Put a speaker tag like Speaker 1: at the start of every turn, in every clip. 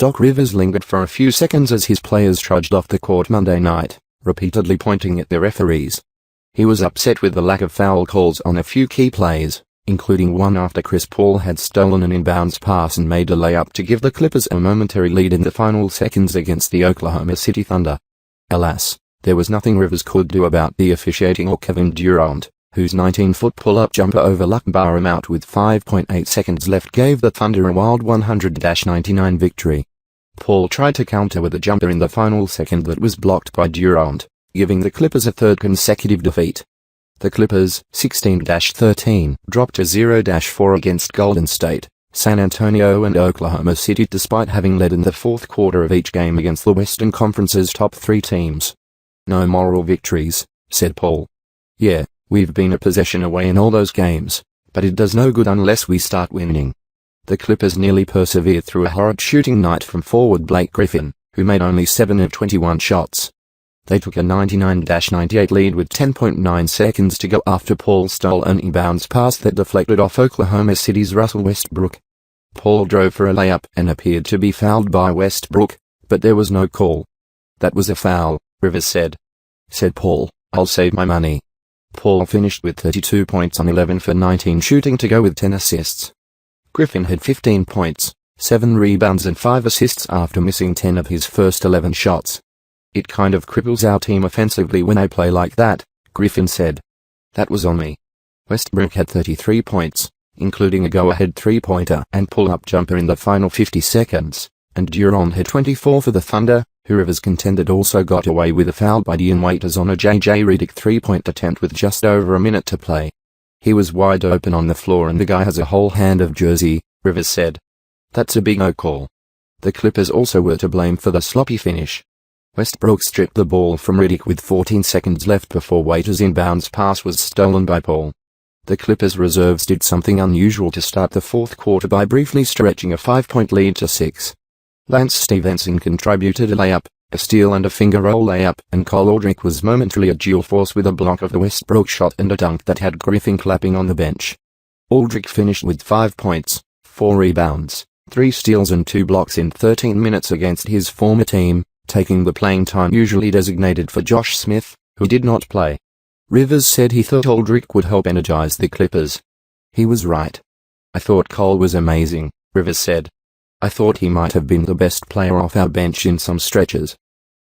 Speaker 1: Doc Rivers lingered for a few seconds as his players trudged off the court Monday night, repeatedly pointing at the referees. He was upset with the lack of foul calls on a few key plays, including one after Chris Paul had stolen an inbounds pass and made a layup to give the Clippers a momentary lead in the final seconds against the Oklahoma City Thunder. Alas, there was nothing Rivers could do about the officiating or Kevin Durant, whose 19-foot pull-up jumper over Luc Mbah out with 5.8 seconds left gave the Thunder a wild 100-99 victory. Paul tried to counter with a jumper in the final second that was blocked by Durant, giving the Clippers a third consecutive defeat. The Clippers, 16-13, dropped to 0-4 against Golden State, San Antonio and Oklahoma City despite having led in the fourth quarter of each game against the Western Conference's top three teams. "No moral victories," said Paul. "Yeah, we've been a possession away in all those games, but it does no good unless we start winning." The Clippers nearly persevered through a horrid shooting night from forward Blake Griffin, who made only 7 of 21 shots. They took a 99-98 lead with 10.9 seconds to go after Paul stole an inbounds pass that deflected off Oklahoma City's Russell Westbrook. Paul drove for a layup and appeared to be fouled by Westbrook, but there was no call. "That was a foul," Rivers said. Said Paul, "I'll save my money." Paul finished with 32 points on 11 for 19 shooting to go with 10 assists. Griffin had 15 points, 7 rebounds and 5 assists after missing 10 of his first 11 shots. "It kind of cripples our team offensively when I play like that," Griffin said. "That was on me." Westbrook had 33 points, including a go-ahead three-pointer and pull-up jumper in the final 50 seconds, and Durant had 24 for the Thunder, who Rivers contended also got away with a foul by Dion Waiters on a J.J. Redick three-point attempt with just over a minute to play. "He was wide open on the floor and the guy has a whole hand of jersey," Rivers said. "That's a big no call." The Clippers also were to blame for the sloppy finish. Westbrook stripped the ball from Redick with 14 seconds left before Waiters' inbounds pass was stolen by Paul. The Clippers reserves did something unusual to start the fourth quarter by briefly stretching a 5-point lead to 6. Lance Stevenson contributed a layup, a steal and a finger roll layup, and Cole Aldrich was momentarily a dual force with a block of the Westbrook shot and a dunk that had Griffin clapping on the bench. Aldrich finished with 5 points, 4 rebounds, 3 steals and 2 blocks in 13 minutes against his former team, taking the playing time usually designated for Josh Smith, who did not play. Rivers said he thought Aldrich would help energize the Clippers. He was right. "I thought Cole was amazing," Rivers said. "I thought he might have been the best player off our bench in some stretches."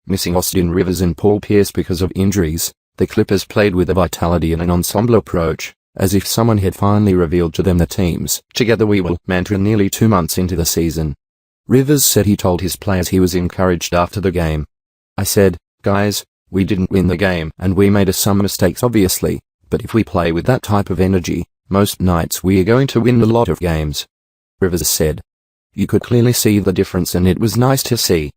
Speaker 1: Missing Austin Rivers and Paul Pierce because of injuries, the Clippers played with a vitality and an ensemble approach, as if someone had finally revealed to them the team's "Together we will" mantra nearly 2 months into the season. Rivers said he told his players he was encouraged after the game. "I said, guys, we didn't win the game and we made some mistakes obviously, but if we play with that type of energy, most nights we are going to win a lot of games." Rivers said. "You could clearly see the difference and it was nice to see.